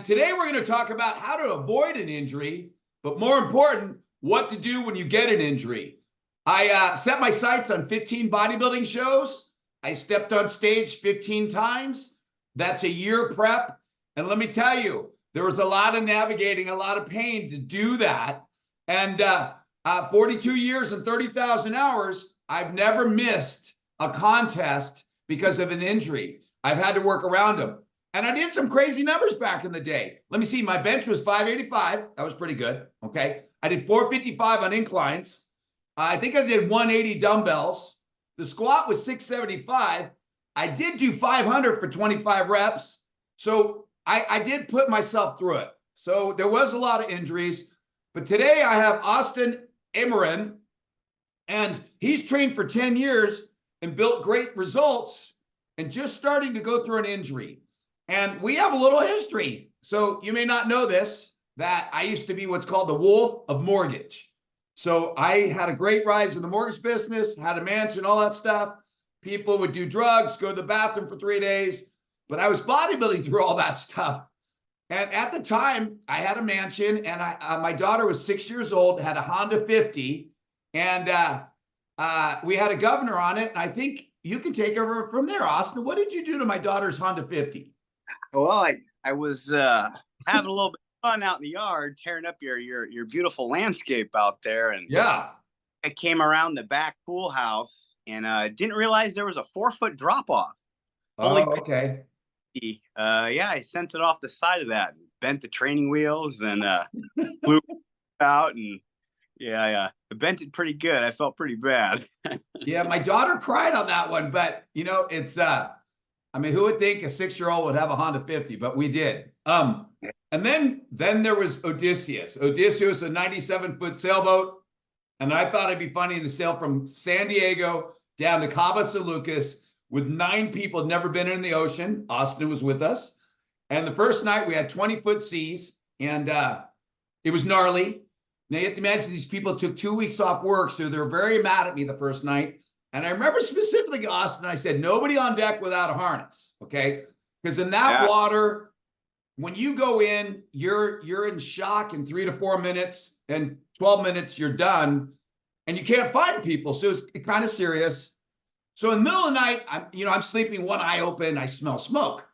Today, we're going to talk about how to avoid an injury, but more important, what to do when you get an injury. I set my sights on 15 bodybuilding shows. I stepped on stage 15 times. That's a year prep. And let me tell you, there was a lot of navigating, a lot of pain to do that. And 42 years and 30,000 hours, I've never missed a contest because of an injury. I've had to work around them. And I did some crazy numbers back in the day. Let me see. My bench was 585. That was pretty good. Okay. I did 455 on inclines. I think I did 180 dumbbells. The squat was 675. I did do 500 for 25 reps. So I did put myself through it. So there was a lot of injuries. But today I have Austin Amorin, and he's trained for 10 years and built great results and just starting to go through an injury. And we have a little history. So you may not know this, that I used to be what's called the wolf of mortgage. So I had a great rise in the mortgage business, had a mansion, all that stuff. People would do drugs, go to the bathroom for 3 days. But I was bodybuilding through all that stuff. And at the time, I had a mansion, and my daughter was 6 years old, had a Honda 50. And we had a governor on it. And I think you can take over from there, Austin. What did you do to my daughter's Honda 50? Well, I was having a little bit of fun out in the yard, tearing up your beautiful landscape out there, and yeah, I came around the back pool house and didn't realize there was a 4-foot drop off. Oh, okay. Yeah, I sent it off the side of that, bent the training wheels, and blew out, and yeah, I bent it pretty good. I felt pretty bad. Yeah, my daughter cried on that one, but you know, it's I mean, who would think a 6-year-old would have a Honda 50? But we did. And then there was Odysseus. Odysseus, a 97-foot sailboat. And I thought it'd be funny to sail from San Diego down to Cabo San Lucas with 9 people who'd never been in the ocean. Austin was with us. And the first night we had 20-foot seas, and it was gnarly. Now you have to imagine these people took 2 weeks off work, so they're very mad at me the first night. And I remember specifically, Austin, I said, nobody on deck without a harness, okay? Because in that water, when you go in, you're in shock in 3 to 4 minutes, and 12 minutes, you're done, and you can't find people. So it's kind of serious. So in the middle of the night, I'm sleeping, one eye open, I smell smoke.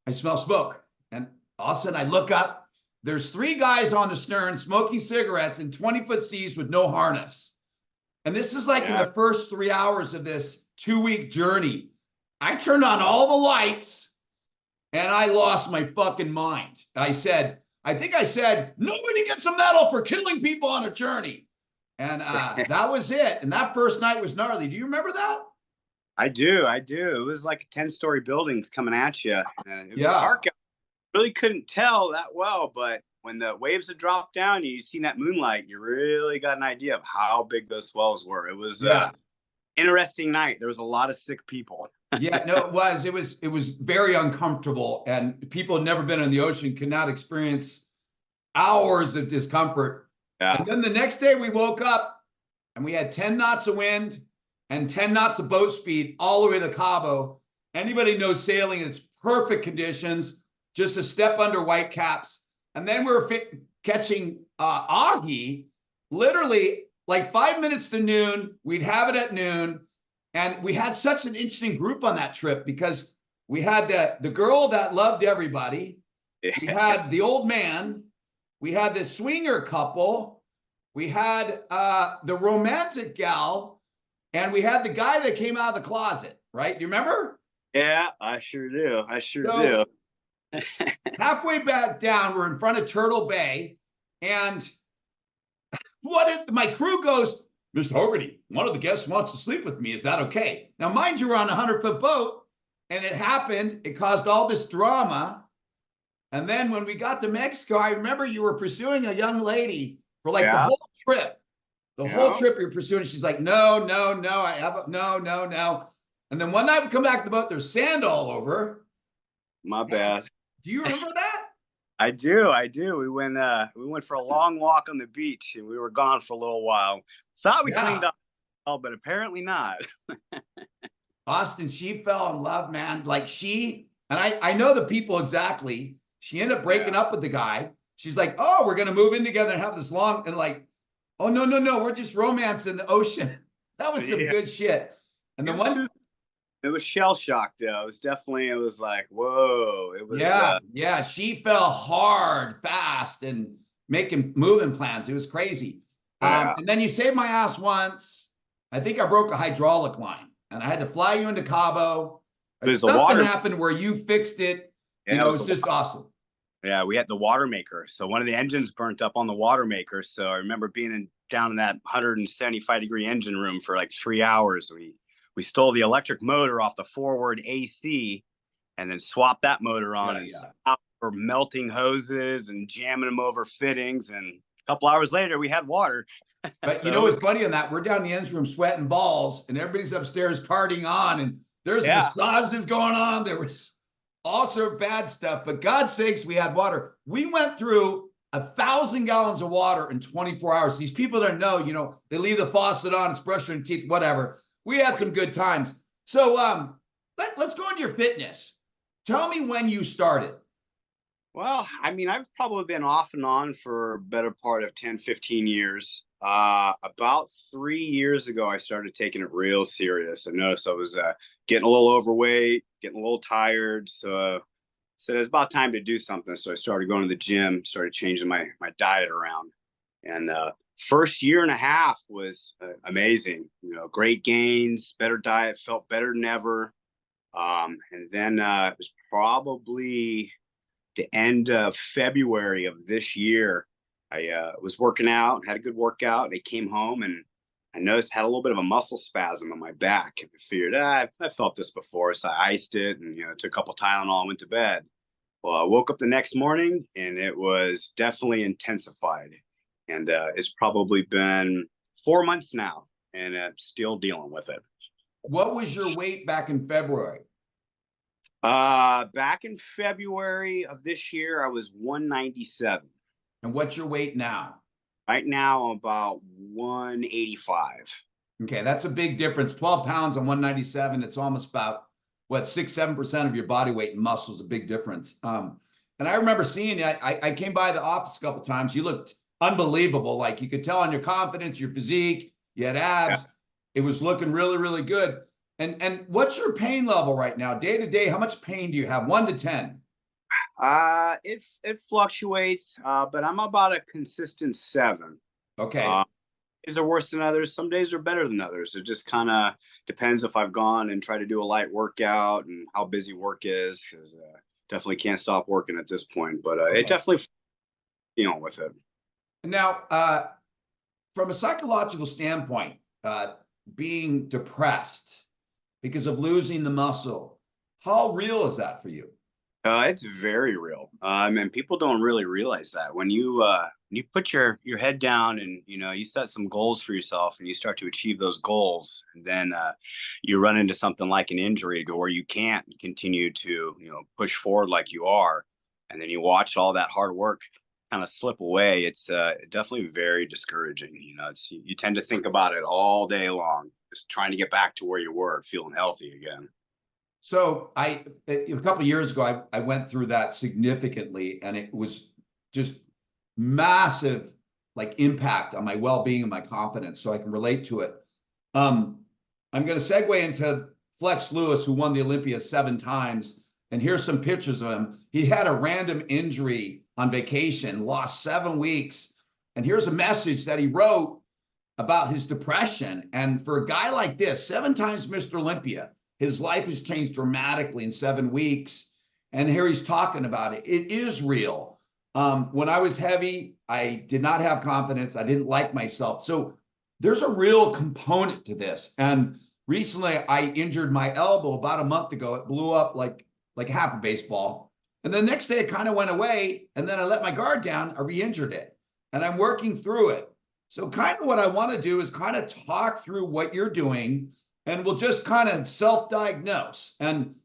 And all of a sudden I look up, there's 3 guys on the stern smoking cigarettes in 20-foot seas with no harness. And this is like in the first 3 hours of this 2-week journey. I turned on all the lights and I lost my fucking mind. I think I said, nobody gets a medal for killing people on a journey. And that was it. And that first night was gnarly. Do you remember that? I do. It was like 10-story buildings coming at you. It was dark. Really couldn't tell that well, but when the waves had dropped down and you seen that moonlight, you really got an idea of how big those swells were. It was an interesting night. There was a lot of sick people. Yeah, no, it was. It was very uncomfortable, and people had never been in the ocean could not experience hours of discomfort. Yeah. And then the next day we woke up and we had 10 knots of wind and 10 knots of boat speed all the way to Cabo. Anybody knows sailing, it's perfect conditions, just a step under white caps. And then we were catching ahi, literally like 5 minutes to noon. We'd have it at noon. And we had such an interesting group on that trip because we had the girl that loved everybody. We had the old man. We had the swinger couple. We had the romantic gal. And we had the guy that came out of the closet, right? Do you remember? Yeah, I sure do. Do. Halfway back down, we're in front of Turtle Bay, and my crew goes, Mr. Hogarty, one of the guests wants to sleep with me. Is that okay? Now, mind you, we're on a 100-foot boat, and it happened. It caused all this drama. And then when we got to Mexico, I remember you were pursuing a young lady for like the whole trip. The whole trip you're pursuing. She's like, no, I have no. And then one night we come back to the boat, there's sand all over. My bad. Do you remember that? I do. We went for a long walk on the beach, and we were gone for a little while. Thought we cleaned up, but apparently not. Austin, she fell in love, man. Like and I know the people exactly. She ended up breaking up with the guy. She's like, oh, we're going to move in together and have this long, and like, oh, no, we're just romancing the ocean. That was some good shit. And the one, it was shell shock though. It was like, whoa. It was yeah. She fell hard, fast, and making moving plans. It was crazy. And then you saved my ass once. I think I broke a hydraulic line, and I had to fly you into Cabo. Something happened where you fixed it. You know, it's just awesome. Yeah, we had the water maker. So one of the engines burnt up on the water maker. So I remember being down in that 175-degree engine room for like 3 hours. We stole the electric motor off the forward AC and then swapped that motor on for melting hoses and jamming them over fittings. And a couple hours later, we had water. But so, you know what's funny on that? We're down in the engine room sweating balls, and everybody's upstairs partying on, and there's massages going on. There was all sort of bad stuff, but God's sakes, we had water. We went through 1,000 gallons of water in 24 hours. These people don't know, you know, they leave the faucet on, it's brushing their teeth, whatever. We had some good times. So let's go into your fitness. Tell me when you started. Well, I mean, I've probably been off and on for a better part of 10, 15 years. About 3 years ago, I started taking it real serious. I noticed I was getting a little overweight, getting a little tired. So it was about time to do something. So I started going to the gym, started changing my diet around. And first year and a half was amazing. You know, great gains, better diet, felt better than ever. And then it was probably the end of February of this year. I was working out, had a good workout, and I came home and I noticed I had a little bit of a muscle spasm on my back. I figured, I felt this before, so I iced it and, you know, took a couple Tylenol and went to bed. Well, I woke up the next morning and it was definitely intensified. And it's probably been 4 months now, and I'm still dealing with it. What was your weight back in February? Back in February of this year, I was 197. And what's your weight now? Right now, I'm about 185. Okay, that's a big difference. 12 pounds on 197. It's almost about, what, 6-7% of your body weight in muscle is a big difference. And I remember seeing you. I came by the office a couple of times. You looked unbelievable. Like, you could tell on your confidence, your physique, you had abs. Yeah. It was looking really, really good. And what's your pain level right now? Day to day, how much pain do you have? 1 to 10? It fluctuates, but I'm about a consistent 7. Okay. Days are worse than others. Some days are better than others. It just kind of depends if I've gone and tried to do a light workout and how busy work is, because definitely can't stop working at this point. But it definitely dealing with it. Now, from a psychological standpoint, being depressed because of losing the muscle, how real is that for you? It's very real. And people don't really realize that when you put your head down and, you know, you set some goals for yourself and you start to achieve those goals, and then you run into something like an injury to where you can't continue to, you know, push forward like you are. And then you watch all that hard work kind of slip away. It's definitely very discouraging. You know, you tend to think about it all day long, just trying to get back to where you were, feeling healthy again. So a couple of years ago, I went through that significantly, and it was just massive, like, impact on my well-being and my confidence. So I can relate to it. I'm going to segue into Flex Lewis, who won the Olympia 7 times. And here's some pictures of him. He had a random injury on vacation, lost 7 weeks. And here's a message that he wrote about his depression. And for a guy like this, 7 times Mr. Olympia, his life has changed dramatically in 7 weeks. And here he's talking about it. It is real. When I was heavy, I did not have confidence. I didn't like myself. So there's a real component to this. And recently I injured my elbow about a month ago. It blew up like half a baseball. And the next day it kind of went away. And then I let my guard down. I re-injured it. And I'm working through it. So kind of what I want to do is kind of talk through what you're doing, and we'll just kind of self-diagnose. And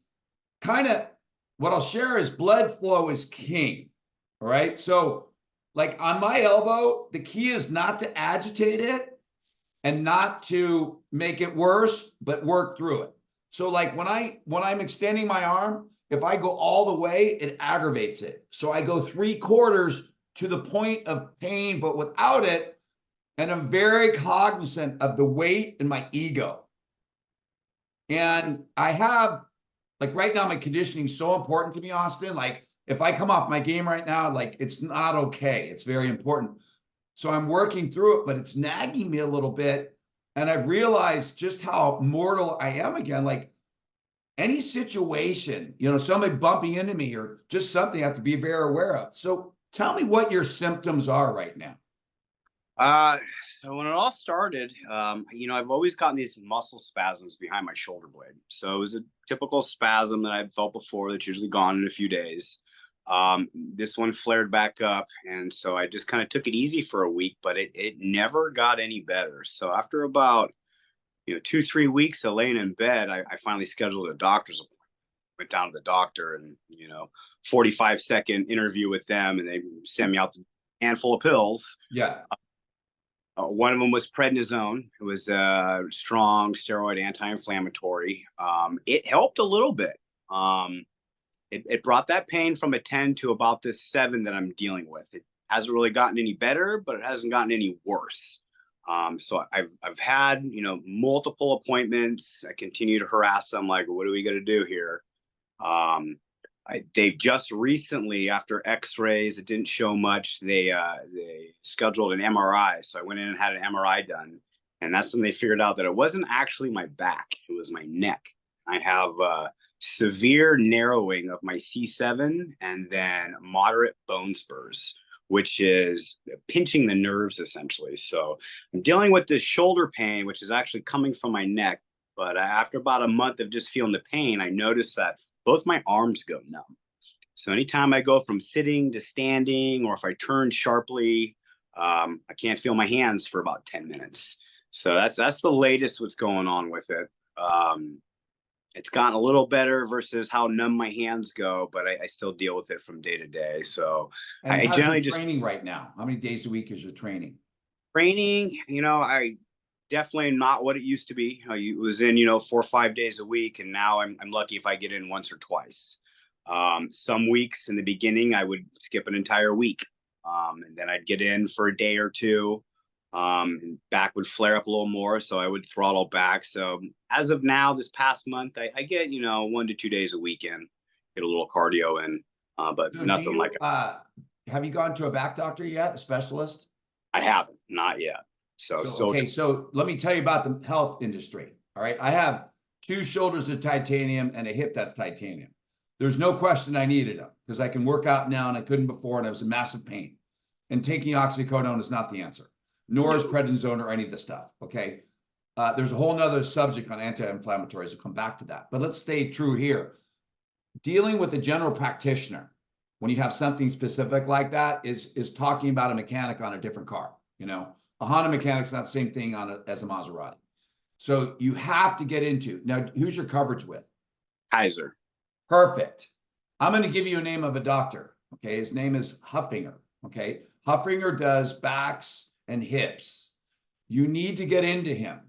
kind of what I'll share is blood flow is king. All right. So like on my elbow, the key is not to agitate it and not to make it worse, but work through it. So like when I'm extending my arm, if I go all the way, it aggravates it. So I go 3/4 to the point of pain, but without it. And I'm very cognizant of the weight and my ego. And I have, like right now, my conditioning is so important to me, Austin. Like if I come off my game right now, like it's not okay. It's very important. So I'm working through it, but it's nagging me a little bit. And I've realized just how mortal I am again. Like any situation, you know, somebody bumping into me or just something I have to be very aware of. So tell me what your symptoms are right now. So when it all started, you know, I've always gotten these muscle spasms behind my shoulder blade. So it was a typical spasm that I've felt before that's usually gone in a few days. This one flared back up. And so I just kind of took it easy for a week, but it never got any better. So after about, 2-3 weeks of laying in bed, I finally scheduled a doctor's appointment. Went down to the doctor and, 45-second interview with them. And they sent me out a handful of pills. Yeah. One of them was prednisone. It was a strong steroid anti-inflammatory. It helped a little bit. It brought that pain from a 10 to about this 7 that I'm dealing with. It hasn't really gotten any better, but it hasn't gotten any worse. So I've had, multiple appointments. I continue to harass them like, what are we going to do here? They've just recently, after x-rays, it didn't show much. They scheduled an MRI. So I went in and had an MRI done. And that's when they figured out that it wasn't actually my back. It was my neck. I have severe narrowing of my C7 and then moderate bone spurs, which is pinching the nerves essentially. So I'm dealing with this shoulder pain, which is actually coming from my neck. But after about a month of just feeling the pain, I noticed that both my arms go numb. So anytime I go from sitting to standing, or if I turn sharply, I can't feel my hands for about 10 minutes. So that's the latest what's going on with it. It's gotten a little better versus how numb my hands go, but I still deal with it from day to day. So and I generally just training right now. How many days a week is your training? Training, I definitely not what it used to be. It was in, 4 or 5 days a week. And now I'm lucky if I get in once or twice. Some weeks in the beginning, I would skip an entire week. And then I'd get in for a day or two. And back would flare up a little more. So I would throttle back. So as of now, this past month, I get, 1 to 2 days a week in, get a little cardio in, but so nothing like have you gone to a back doctor yet? A specialist? I haven't, not yet. So let me tell you about the health industry. All right. I have 2 shoulders of titanium and a hip that's titanium. There's no question I needed them because I can work out now and I couldn't before, and I was in massive pain. And taking oxycodone is not the answer, nor is prednisone or any of the stuff. Okay. There's a whole nother subject on anti-inflammatories. We'll come back to that. But let's stay true here. Dealing with a general practitioner when you have something specific like that is talking about a mechanic on a different car. A Honda mechanic's not the same thing as a Maserati. So you have to get into, now, who's your coverage with? Kaiser. Perfect. I'm going to give you a name of a doctor. Okay. His name is Huffinger. Okay. Huffinger does backs and hips. You need to get into him.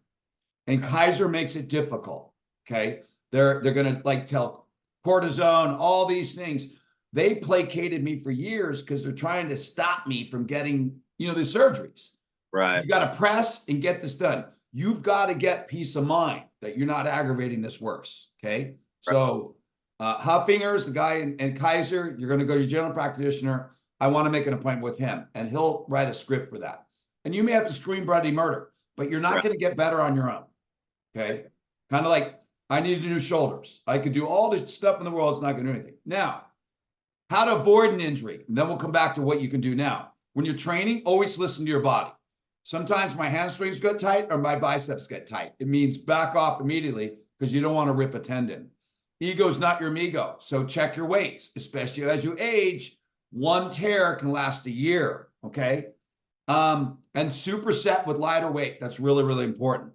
And Kaiser makes it difficult. Okay. They're going to tell cortisone, all these things. They placated me for years because they're trying to stop me from getting, the surgeries. Right. You got to press and get this done. You've got to get peace of mind that you're not aggravating this worse. Okay. Right. So Huffinger's the guy, and Kaiser, you're going to go to your general practitioner. I want to make an appointment with him, and he'll write a script for that. And you may have to scream bloody murder, but you're not going to get better on your own. Okay. Kind of like I needed new shoulders. I could do all this stuff in the world. It's not going to do anything. Now, how to avoid an injury. And then we'll come back to what you can do now. When you're training, always listen to your body. Sometimes my hamstrings get tight or my biceps get tight. It means back off immediately because you don't want to rip a tendon. Ego's not your amigo. So check your weights, especially as you age. One tear can last a year. Okay. And superset with lighter weight. That's really, really important.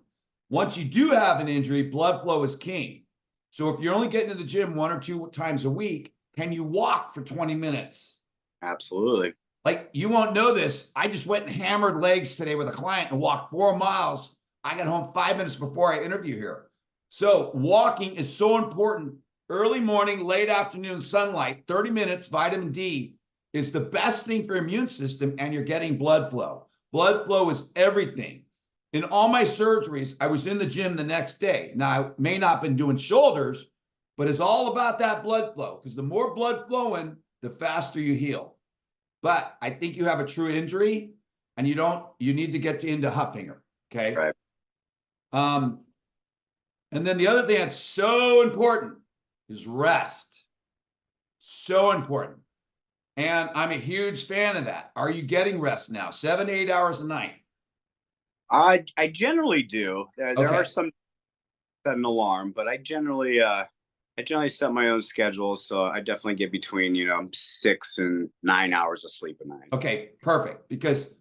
Once you do have an injury, blood flow is king. So if you're only getting to the gym 1 or 2 times a week, can you walk for 20 minutes? Absolutely. Like, you won't know this. I just went and hammered legs today with a client and walked 4 miles. I got home 5 minutes before I interview here. So walking is so important early morning, late afternoon sunlight, 30 minutes, vitamin D is the best thing for your immune system, and you're getting blood flow. Blood flow is everything. In all my surgeries, I was in the gym the next day. Now, I may not have been doing shoulders, but it's all about that blood flow, because the more blood flowing, the faster you heal. But I think you have a true injury, and you need to get into Huffinger, okay? Right. And then the other thing that's so important is rest. So important. And I'm a huge fan of that. Are you getting rest now? 7 to 8 hours a night? I generally do. There Okay. are some set an alarm, but I generally set my own schedule, so I definitely get between 6 and 9 hours of sleep a night. Okay, perfect. Because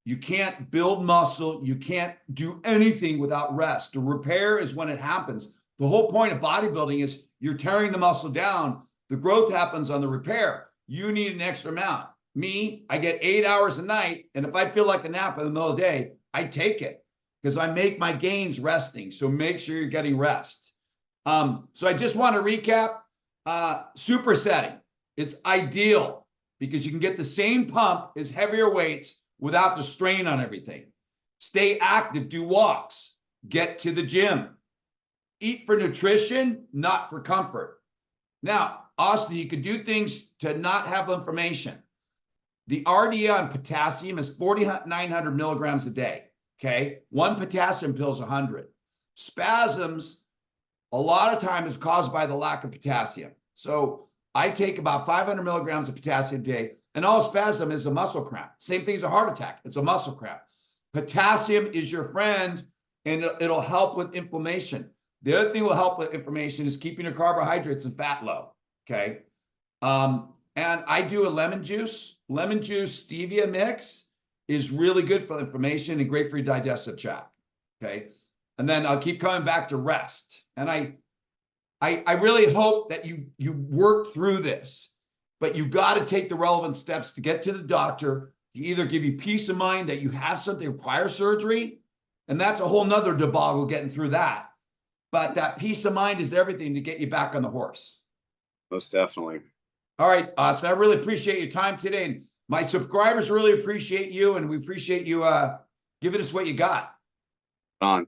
you can't build muscle, you can't do anything without rest. The repair is when it happens. The whole point of bodybuilding is you're tearing the muscle down. The growth happens on the repair. You need an extra amount. Me, I get 8 hours a night, and if I feel like a nap in the middle of the day, I take it because I make my gains resting. So make sure you're getting rest. So I just want to recap. Supersetting is ideal because you can get the same pump as heavier weights without the strain on everything. Stay active, do walks, get to the gym. Eat for nutrition, not for comfort. Now, Austin, you could do things to not have inflammation. The RDA on potassium is 4,900 milligrams a day, okay? One potassium pill is 100. Spasms, a lot of time, is caused by the lack of potassium. So I take about 500 milligrams of potassium a day, and all spasm is a muscle cramp. Same thing as a heart attack. It's a muscle cramp. Potassium is your friend, and it'll help with inflammation. The other thing will help with inflammation is keeping your carbohydrates and fat low, okay? And I do a lemon juice. Lemon juice stevia mix is really good for inflammation and great for your digestive tract, okay? And then I'll keep coming back to rest. And I really hope that you work through this, but you got to take the relevant steps to get to the doctor to either give you peace of mind that you have something that requires surgery, and that's a whole nother debacle getting through that. But that peace of mind is everything to get you back on the horse. Most definitely. All right, Austin, I really appreciate your time today. And my subscribers really appreciate you, and we appreciate you giving us what you got.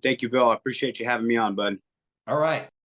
Thank you, Bill. I appreciate you having me on, bud. All right.